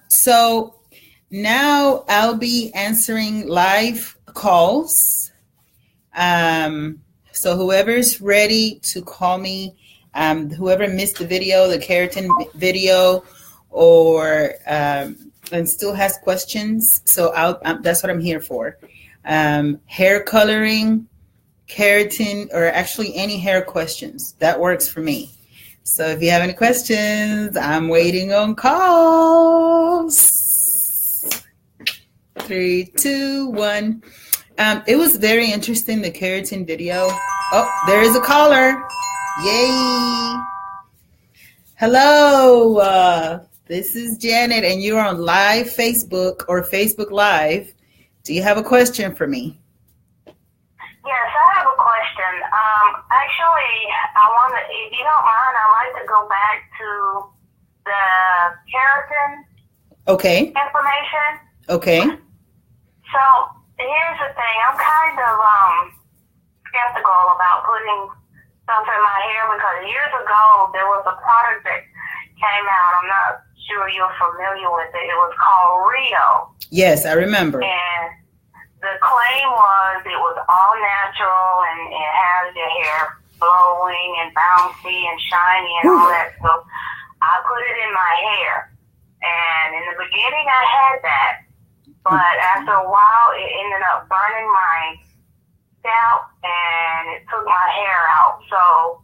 So now I'll be answering live calls. So whoever's ready to call me, whoever missed the video, the keratin video, or and still has questions. So that's what I'm here for. Hair coloring, keratin, or actually any hair questions. That works for me. So if you have any questions, I'm waiting on calls. 3, 2, 1. It was very interesting, the keratin video. Oh, there is a caller. Yay. Hello. This is Janet, and you're on live Facebook or Facebook Live. Do you have a question for me? Yes, I have a question. Actually, if you don't mind, I'd like to go back to the keratin information. Okay. So here's the thing. I'm kind of skeptical about putting something in my hair because years ago there was a product that came out. I'm not sure you're familiar with it. It was called Rio. Yes, I remember. And the claim was it was all natural and it has your hair blowing and bouncy and shiny and all that. So I put it in my hair. And in the beginning I had that. But after a while it ended up burning my scalp and it took my hair out. So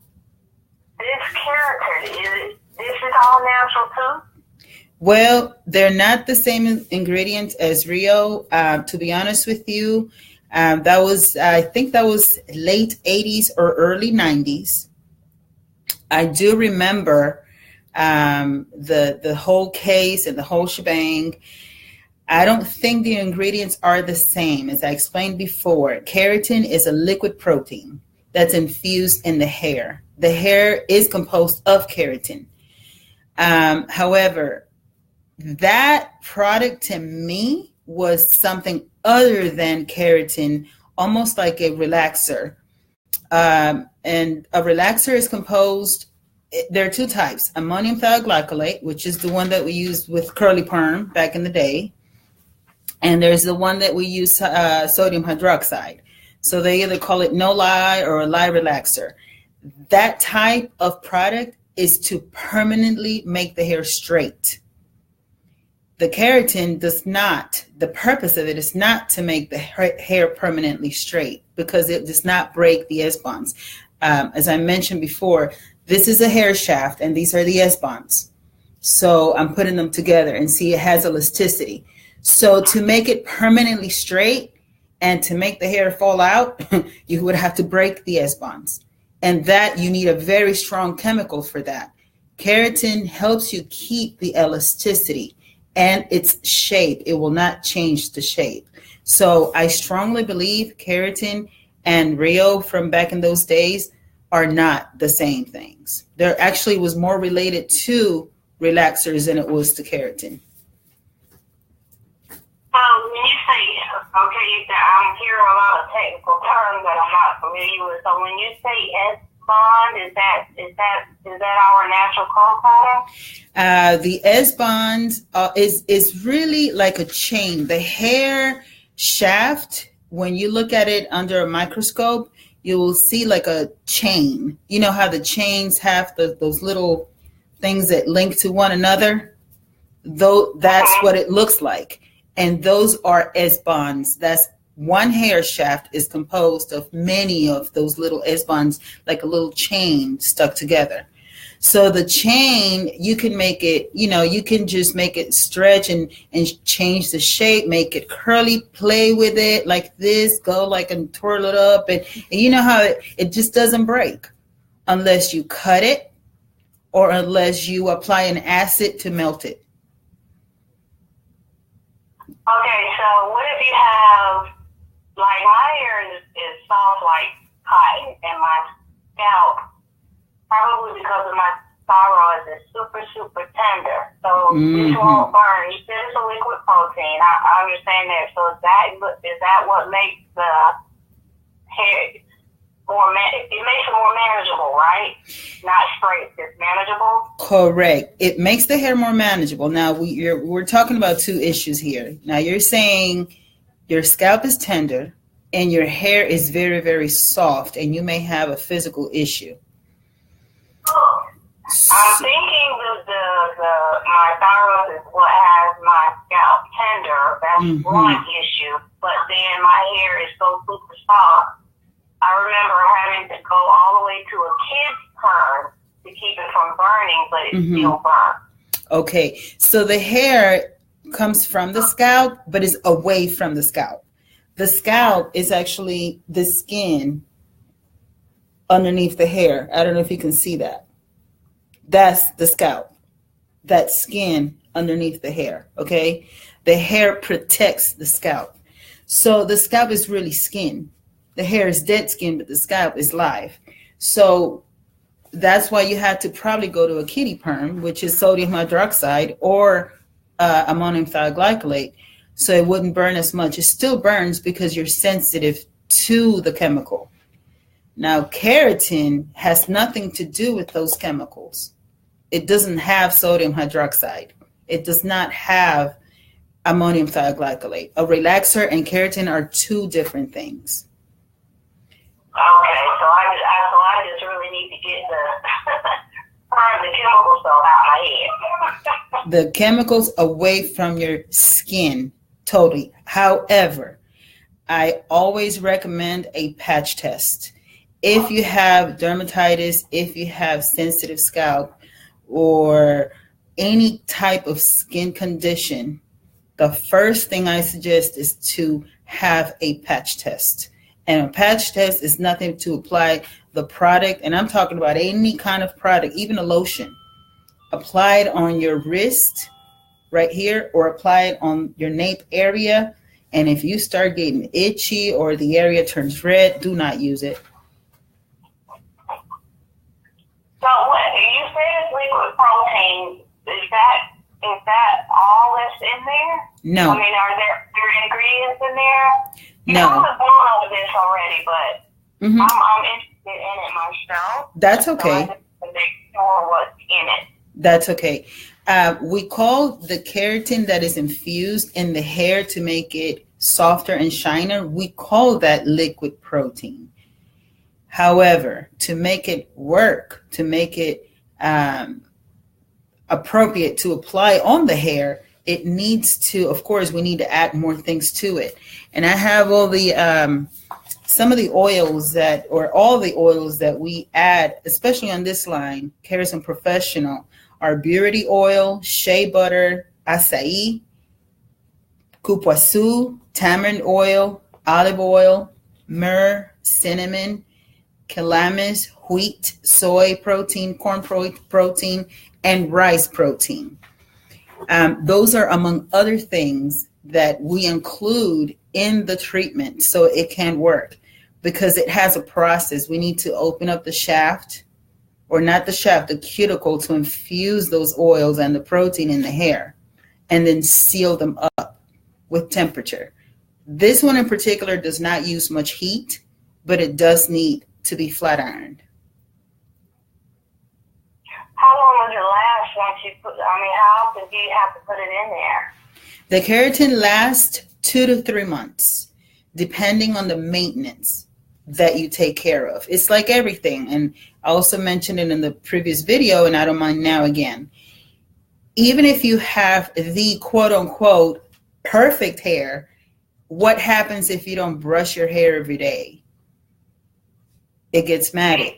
this keratin, this is all natural too? Well, they're not the same ingredients as Rio. To be honest with you, I think that was late 80s or early 90s. I do remember the whole case and the whole shebang. I don't think the ingredients are the same. As I explained before, keratin is a liquid protein that's infused in the hair. The hair is composed of keratin. However, that product to me was something other than keratin, almost like a relaxer. And a relaxer is composed, there are two types: ammonium thioglycolate, which is the one that we used with curly perm back in the day. And there's the one that we use, sodium hydroxide. So they either call it no lye or a lye relaxer. That type of product is to permanently make the hair straight. The keratin does not, the purpose of it is not to make the hair permanently straight because it does not break the S-bonds. As I mentioned before, this is a hair shaft and these are the S-bonds. So I'm putting them together and see it has elasticity. So to make it permanently straight and to make the hair fall out, you would have to break the S-bonds. And that you need a very strong chemical for that. Keratin helps you keep the elasticity and its shape. It will not change the shape. So I strongly believe keratin and Rio from back in those days are not the same things. There actually was more related to relaxers than it was to keratin. When you say, I'm hearing a lot of technical terms that I'm not familiar with. So when you say S-bond, is that our natural color pattern? The S-bond is really like a chain. The hair shaft, when you look at it under a microscope, you will see like a chain. You know how the chains have those little things that link to one another? That's what it looks like. And those are S-bonds. That's one hair shaft is composed of many of those little S-bonds, like a little chain stuck together. So the chain, you can make it, you can just make it stretch and change the shape, make it curly, play with it like this, go like and twirl it up. And you know how it just doesn't break unless you cut it or unless you apply an acid to melt it. Okay, so what if you have, like my hair is soft like cotton and my scalp, probably because of my thyroid, is super, super tender. So this won't burn. You said it's a liquid protein. I understand that. So is that what makes the hair it makes it more manageable, right? Not straight, just manageable. Correct. It makes the hair more manageable. Now we're talking about two issues here. Now you're saying your scalp is tender and your hair is very, very soft, and you may have a physical issue. I'm thinking my thyroid is what has my scalp tender. That's one issue. But then my hair is so super soft. I remember having to go all the way to a kid's perm to keep it from burning, but it still burns. Okay, so the hair comes from the scalp, but is away from the scalp. The scalp is actually the skin underneath the hair. I don't know if you can see that. That's the scalp. That skin underneath the hair, okay? The hair protects the scalp. So the scalp is really skin. The hair is dead skin, but the scalp is live. So that's why you had to probably go to a kiddie perm, which is sodium hydroxide or ammonium thioglycolate, so it wouldn't burn as much. It still burns because you're sensitive to the chemical. Now, keratin has nothing to do with those chemicals. It doesn't have sodium hydroxide. It does not have ammonium thioglycolate. A relaxer and keratin are two different things. Okay, so I just really need to get the chemicals out my head. The chemicals away from your skin, totally. However, I always recommend a patch test. If you have dermatitis, if you have sensitive scalp, or any type of skin condition, the first thing I suggest is to have a patch test. And a patch test is nothing to apply the product, and I'm talking about any kind of product, even a lotion. Apply it on your wrist right here, or apply it on your nape area. And if you start getting itchy or the area turns red, do not use it. So what you said is liquid protein. Is that all that's in there? No. I mean, are there ingredients in there? No. I was going over this already, but I'm interested in it myself. That's okay. So I just want to make sure what's in it. That's okay. We call the keratin that is infused in the hair to make it softer and shiner, we call that liquid protein. However, to make it work, to make it appropriate to apply on the hair, it needs to, of course, we need to add more things to it. And I have all the, some of the oils that, or all the oils that we add, especially on this line, Kerazon Professional, are burity oil, shea butter, acai, cupuaçu, tamarind oil, olive oil, myrrh, cinnamon, calamus, wheat, soy protein, corn protein, and rice protein. Those are among other things that we include in the treatment so it can work, because it has a process. We need to open up the shaft, or not the shaft, the cuticle, to infuse those oils and the protein in the hair, and then seal them up with temperature. This one in particular does not use much heat, but it does need to be flat ironed. How long does it last once you put, how often do you have to put it in there? The keratin lasts 2 to 3 months, depending on the maintenance that you take care of. It's like everything. And I also mentioned it in the previous video, and I don't mind now again. Even if you have the quote unquote perfect hair, what happens if you don't brush your hair every day? It gets matted.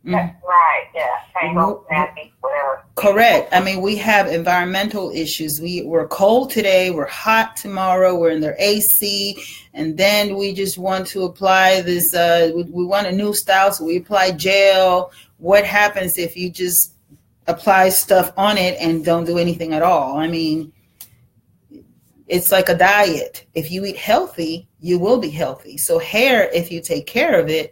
That's right, yeah. Tangled, nappy, whatever. Correct. I mean, we have environmental issues. We're cold today, we're hot tomorrow, we're in their AC, and then we just want to apply this, we want a new style, so we apply gel. What happens if you just apply stuff on it and don't do anything at all? I mean, it's like a diet. If you eat healthy, you will be healthy. So hair, if you take care of it,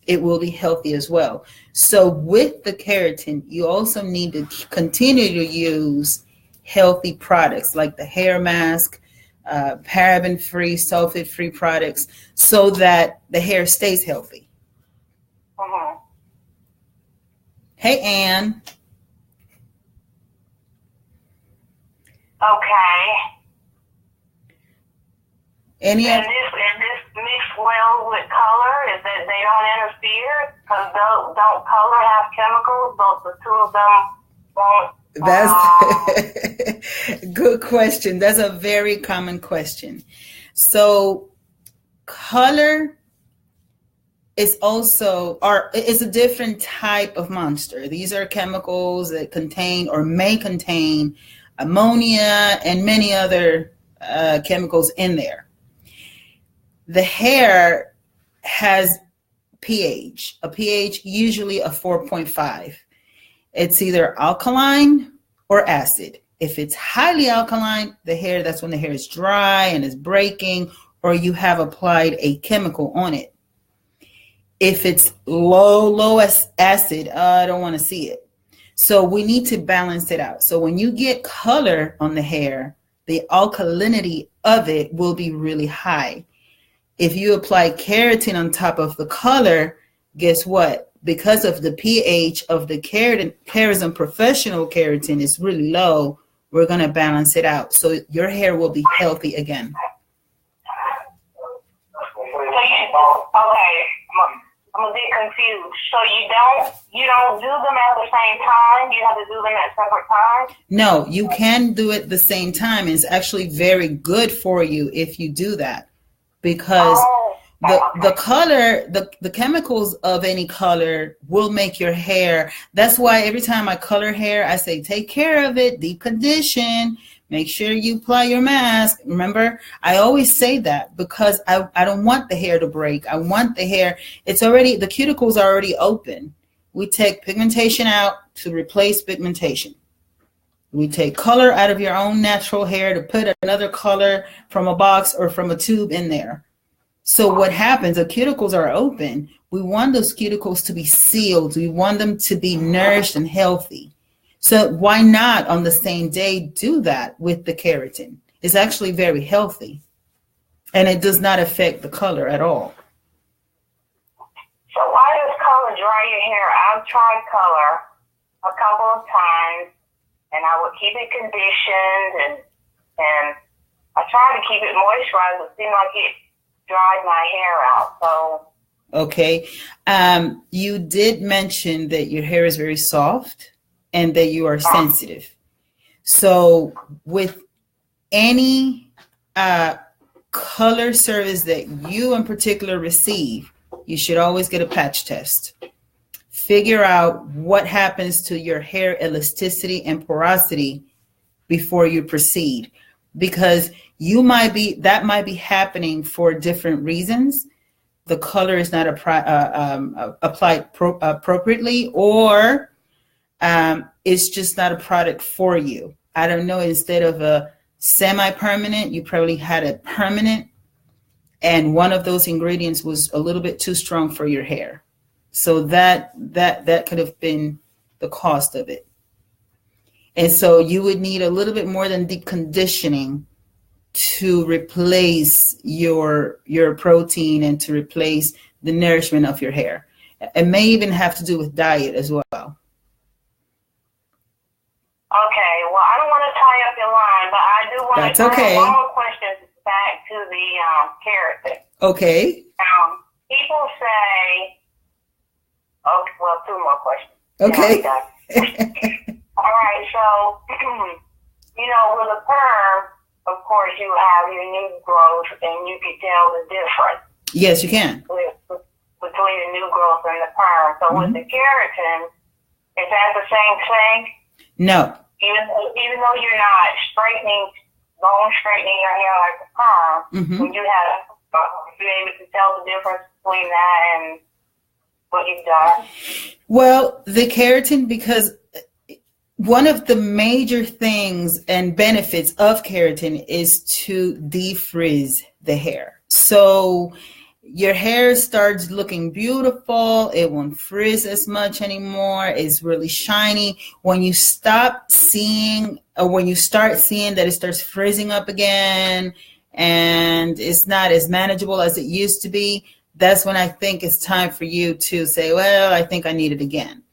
it will be healthy as well. So with the keratin, you also need to continue to use healthy products like the hair mask, paraben-free, sulfate-free products, so that the hair stays healthy. Hey, Ann. Okay. Any and this mixed well with color is that they don't interfere because don't color have chemicals, but the two of them won't. That's good question. That's a very common question. So color is also, or it's a different type of monster. These are chemicals that contain or may contain ammonia and many other chemicals in there. The hair has a pH usually of 4.5. It's either alkaline or acid. If it's highly alkaline, that's when the hair is dry and is breaking, or you have applied a chemical on it. If it's low acid, I don't want to see it. So we need to balance it out. So when you get color on the hair, the alkalinity of it will be really high. If you apply keratin on top of the color, guess what? Because of the pH of the Kerazon professional keratin is really low, we're going to balance it out. So your hair will be healthy again. Okay, I'm a bit confused. So you don't do them at the same time? You have to do them at separate times? No, you can do it the same time. It's actually very good for you if you do that. Because the color, the chemicals of any color will make your hair. That's why every time I color hair, I say, take care of it, deep condition, make sure you apply your mask. Remember, I always say that because I don't want the hair to break. I want the hair, the cuticles are already open. We take pigmentation out to replace pigmentation. We take color out of your own natural hair to put another color from a box or from a tube in there. So what happens, the cuticles are open. We want those cuticles to be sealed. We want them to be nourished and healthy. So why not on the same day do that with the keratin? It's actually very healthy. And it does not affect the color at all. So why does color dry your hair? I've tried color a couple of times. And I would keep it conditioned, and I tried to keep it moisturized, but it seemed like it dried my hair out. So okay, you did mention that your hair is very soft and that you are sensitive. So with any color service that you in particular receive, you should always get a patch test. Figure out what happens to your hair elasticity and porosity before you proceed, because that might be happening for different reasons. The color is not applied appropriately, or it's just not a product for you. I don't know, instead of a semi-permanent, you probably had a permanent, and one of those ingredients was a little bit too strong for your hair. So that could have been the cost of it. And so you would need a little bit more than deep conditioning to replace your protein and to replace the nourishment of your hair. It may even have to do with diet as well. Okay, well, I don't want to tie up your line, but I do want to okay. One more question back to the keratin. Okay. People say, okay, well, two more questions. Okay. All right, so, with a perm, of course, you have your new growth, and you can tell the difference. Yes, you can. Between the new growth and the perm. So with the keratin, is that the same thing? No. Even though you're not straightening your hair like the perm, when you you're able to tell the difference between that and what you've done? Well, the keratin, because one of the major things and benefits of keratin is to defrizz the hair. So your hair starts looking beautiful. It won't frizz as much anymore. It's really shiny. When you stop seeing, or when you start seeing that it starts frizzing up again and it's not as manageable as it used to be, that's when I think it's time for you to say, well, I think I need it again.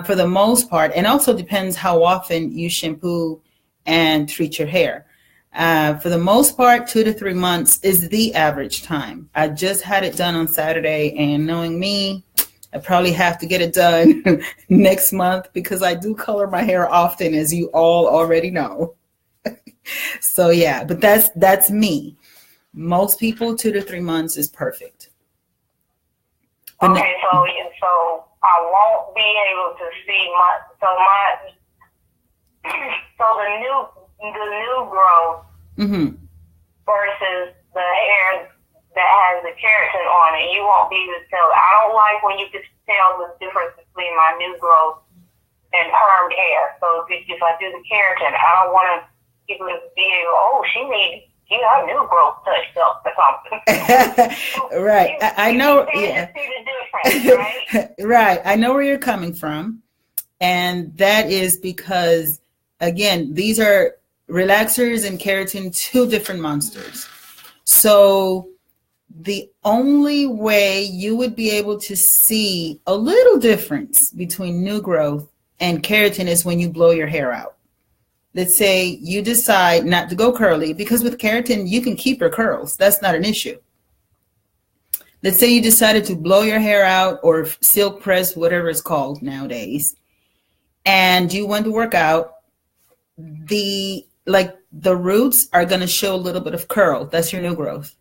for the most part. And also depends how often you shampoo and treat your hair. For the most part, 2 to 3 months is the average time. I just had it done on Saturday, and knowing me, I probably have to get it done next month because I do color my hair often, as you all already know. So yeah, but that's me. Most people, 2 to 3 months is perfect. But okay, so I won't be able to see the new growth versus the hair that has the keratin on it. You won't be able to tell. I don't like when you can tell the difference between my new growth and permed hair. So if I do the keratin, I don't want people to be able, her new growth touched up or something. Right. I know. Yeah. See the difference, right? Right. I know where you're coming from. And that is because, again, these are relaxers and keratin, two different monsters. So the only way you would be able to see a little difference between new growth and keratin is when you blow your hair out. Let's say you decide not to go curly, because with keratin, you can keep your curls. That's not an issue. Let's say you decided to blow your hair out or silk press, whatever it's called nowadays, and you went to work out. The roots are going to show a little bit of curl. That's your new growth.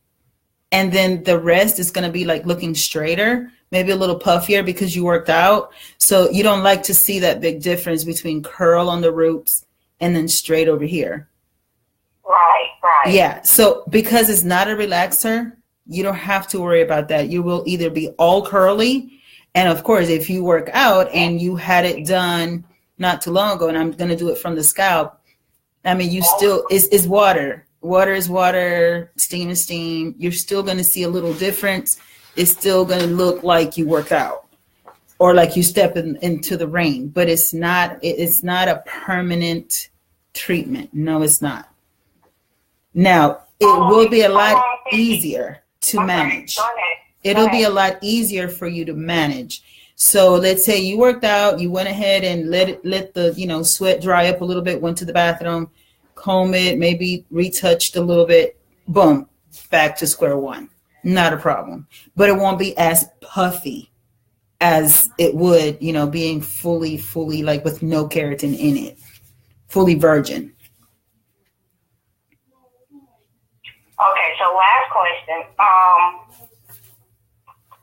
And then the rest is going to be like looking straighter, maybe a little puffier because you worked out. So you don't like to see that big difference between curl on the roots and then straight over here. Right. Yeah. So because it's not a relaxer, you don't have to worry about that. You will either be all curly. And of course, if you work out and you had it done not too long ago, and I'm going to do it from the scalp, I mean, you still, it's water. Water is water, steam is steam. You're still going to see a little difference. It's still going to look like you worked out or like you step into the rain, but it's not a permanent treatment. No, it's not. Now, it will be a lot easier to manage. It'll be a lot easier for you to manage. So let's say you worked out, you went ahead and let the sweat dry up a little bit, went to the bathroom, comb it, maybe retouched a little bit, boom, back to square one. Not a problem. But it won't be as puffy as it would, being fully like with no keratin in it, fully virgin. Okay, so last question.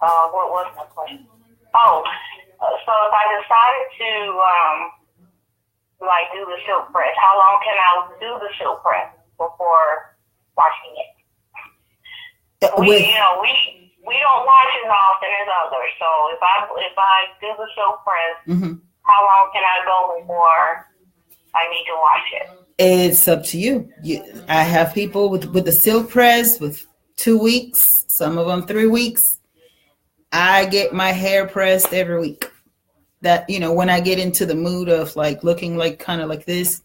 What was my question? So if I decided to do the silk press, how long can I do the silk press before washing it? We don't wash as often as others. So if I do the silk press, how long can I go before I need to wash it? It's up to you. I have people with the silk press with 2 weeks, some of them 3 weeks. I get my hair pressed every week. That, when I get into the mood of like looking like kind of like this,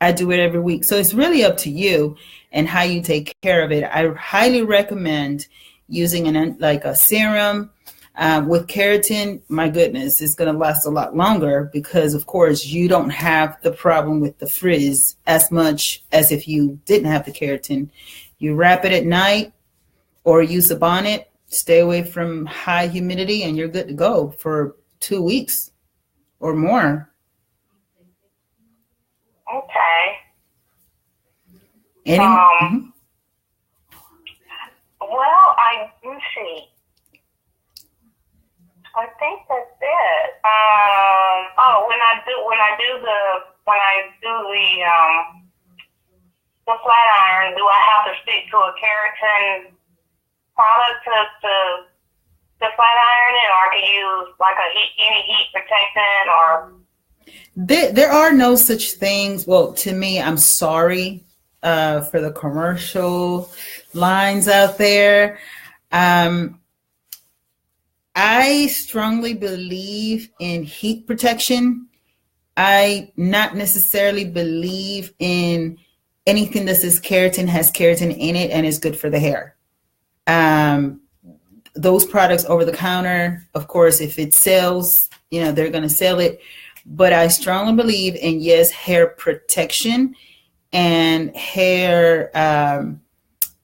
I do it every week. So it's really up to you and how you take care of it. I highly recommend using a serum with keratin. My goodness, it's going to last a lot longer because, of course, you don't have the problem with the frizz as much as if you didn't have the keratin. You wrap it at night or use a bonnet, stay away from high humidity, and you're good to go for 2 weeks or more. Okay. Let's see. I think that's it. When I do the flat iron, do I have to stick to a keratin product to flat iron it, or can you use like any heat protectant or? There are no such things. Well, to me, I'm sorry for the commercial lines out there. I strongly believe in heat protection. I not necessarily believe in anything that says keratin has keratin in it and is good for the hair. Those products over the counter, of course, if it sells, they're going to sell it. But I strongly believe in, yes, hair protection and hair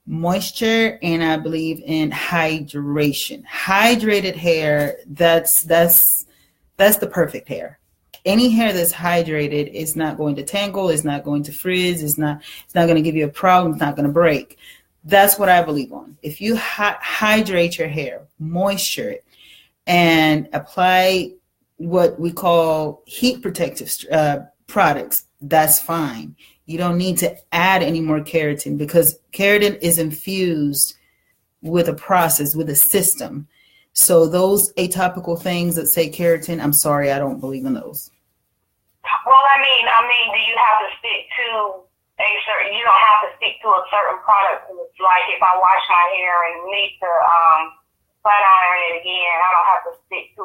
moisture, and I believe in hydration. Hydrated hair, that's the perfect hair. Any hair that's hydrated is not going to tangle, is not going to frizz, it's not going to give you a problem, it's not going to break. That's what I believe on. If you hydrate your hair, moisture it, and apply what we call heat protective products, that's fine. You don't need to add any more keratin, because keratin is infused with a process, with a system. So those atopical things that say keratin, I'm sorry, I don't believe in those. Well, I mean, do you have to stick to you don't have to stick to a certain product. Like if I wash my hair and need to flat iron it again, I don't have to stick to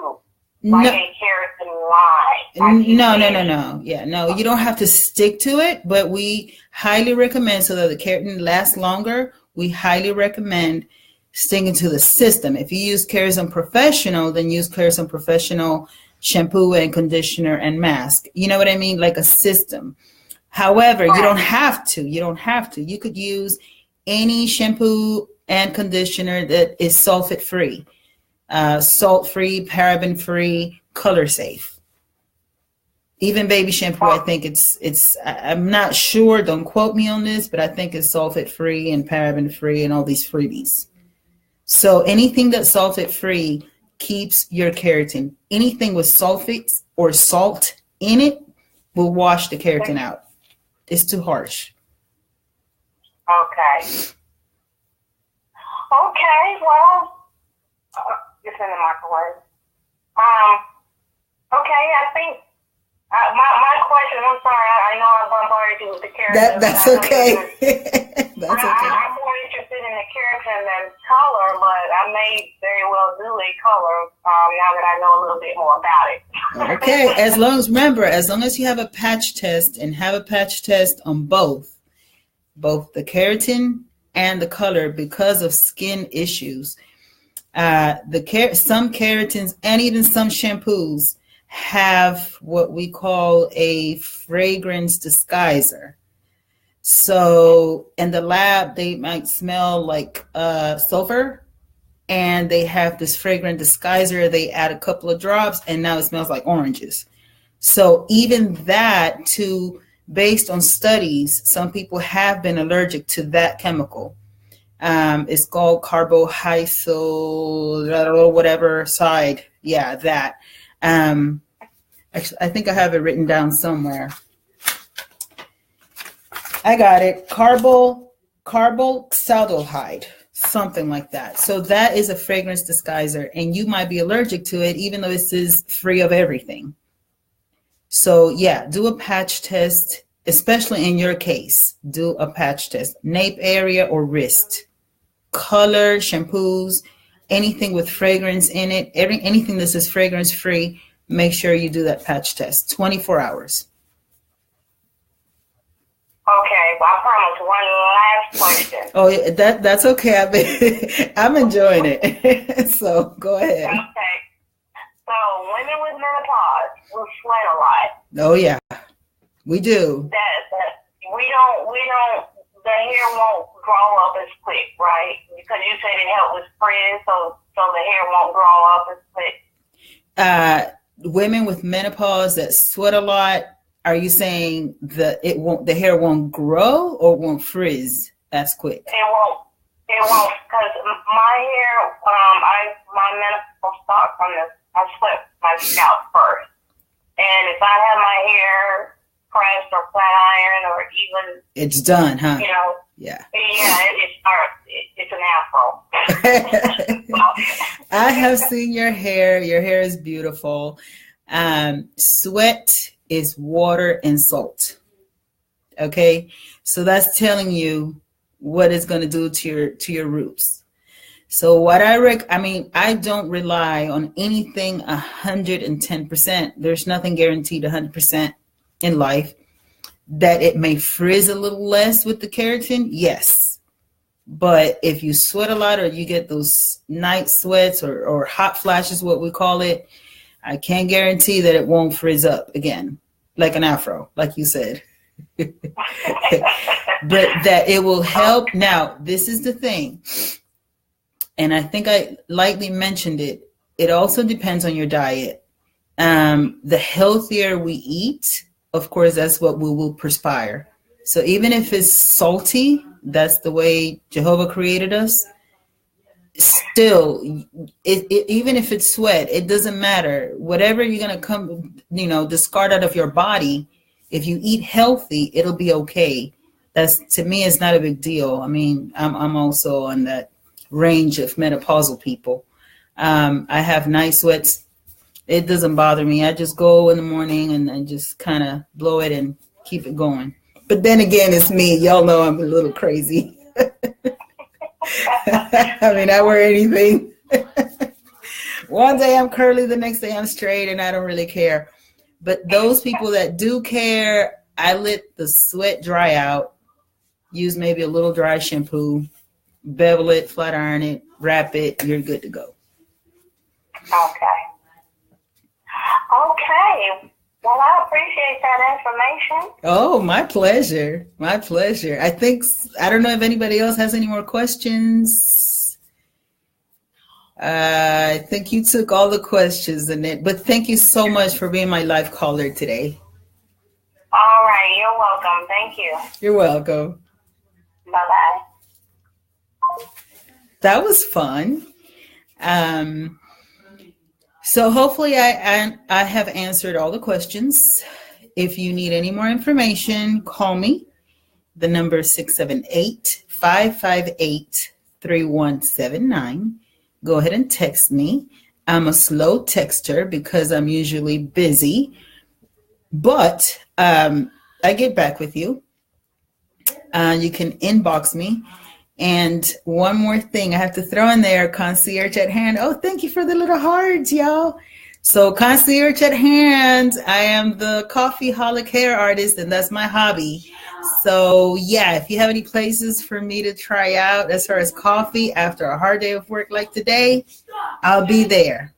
like a keratin line. No. Yeah, no, you don't have to stick to it, but we highly recommend, so that the keratin lasts longer, we highly recommend sticking to the system. If you use Kerazon Professional, then use Kerazon Professional shampoo and conditioner and mask. You know what I mean? Like a system. However, you don't have to. You could use any shampoo and conditioner that is sulfate-free, salt-free, paraben-free, color-safe. Even baby shampoo, I think I'm not sure, don't quote me on this, but I think it's sulfate-free and paraben-free and all these freebies. So anything that's sulfate-free keeps your keratin. Anything with sulfates or salt in it will wash the keratin out. It's too harsh. Okay, well, it's in the microwave. Okay, I think my question, I'm sorry, I know I bombarded you with the keratin. That's okay. That's okay. I'm more interested in the keratin than color, but I may very well do a color now that I know a little bit more about it. Okay, as long as you have a patch test, and have a patch test on both the keratin and the color, because of skin issues. Some keratins and even some shampoos have what we call a fragrance disguiser. So in the lab, they might smell like sulfur, and they have this fragrant disguiser. They add a couple of drops, and now it smells like oranges. So even that, based on studies, some people have been allergic to that chemical. It's called carbohysyl, whatever side. Yeah, that. Actually, I think I have it written down somewhere. I got it. Carboxylaldehyde, something like that. So that is a fragrance disguiser, and you might be allergic to it, even though this is free of everything. So yeah, do a patch test, especially in your case. Do a patch test. Nape area or wrist. Color, shampoos, anything with fragrance in it, anything that says fragrance free, make sure you do that patch test. 24 hours. Okay, well, I promise one last question. Oh, yeah, that's okay. I'm enjoying it. So go ahead. Okay. So women with menopause will sweat a lot. Oh yeah, we do. We don't. The hair won't grow up as quick, right? Because you said it helped with frizz, so the hair won't grow up as quick. Women with menopause that sweat a lot. Are you saying the hair won't grow or won't frizz as quick? It won't, because my hair, my menopause starts from I sweat my scalp first. And if I have my hair pressed or flat iron or even... It's done, huh? Yeah. Yeah, it's an afro. I have seen your hair. Your hair is beautiful. Sweat is water and salt. Okay, so that's telling you what it's going to do to your roots. So what I don't rely on anything 110%. There's nothing guaranteed 100% in life. That it may frizz a little less with the keratin, yes. But if you sweat a lot, or you get those night sweats or hot flashes, what we call it, I can't guarantee that it won't frizz up again, like an afro, like you said. But that it will help. Now, this is the thing, and I think I lightly mentioned it. It also depends on your diet. The healthier we eat, of course, that's what we will perspire. So even if it's salty, that's the way Jehovah created us. Still, even if it's sweat, it doesn't matter. Whatever you're gonna discard out of your body, if you eat healthy, it'll be okay. That's, to me, it's not a big deal. I mean, I'm also on that range of menopausal people. I have night sweats. It doesn't bother me. I just go in the morning and just kind of blow it and keep it going. But then again, it's me. Y'all know I'm a little crazy. I mean, I wear anything. One day I'm curly, the next day I'm straight, and I don't really care. But those people that do care, I let the sweat dry out, use maybe a little dry shampoo, bevel it, flat iron it, wrap it, you're good to go. Okay. Well, I appreciate that information. Oh, my pleasure. My pleasure. I don't know if anybody else has any more questions. I think you took all the questions, Annette, but thank you so much for being my live caller today. All right. You're welcome. Thank you. You're welcome. Bye-bye. That was fun. So hopefully I have answered all the questions. If you need any more information, call me. The number is 678-558-3179. Go ahead and text me. I'm a slow texter because I'm usually busy, but I get back with you. You can inbox me. And one more thing I have to throw in there, Concierge at Hand. Oh, thank you for the little hearts, y'all. So Concierge at Hand, I am the coffee-holic hair artist, and that's my hobby. So yeah, if you have any places for me to try out as far as coffee after a hard day of work like today, I'll be there.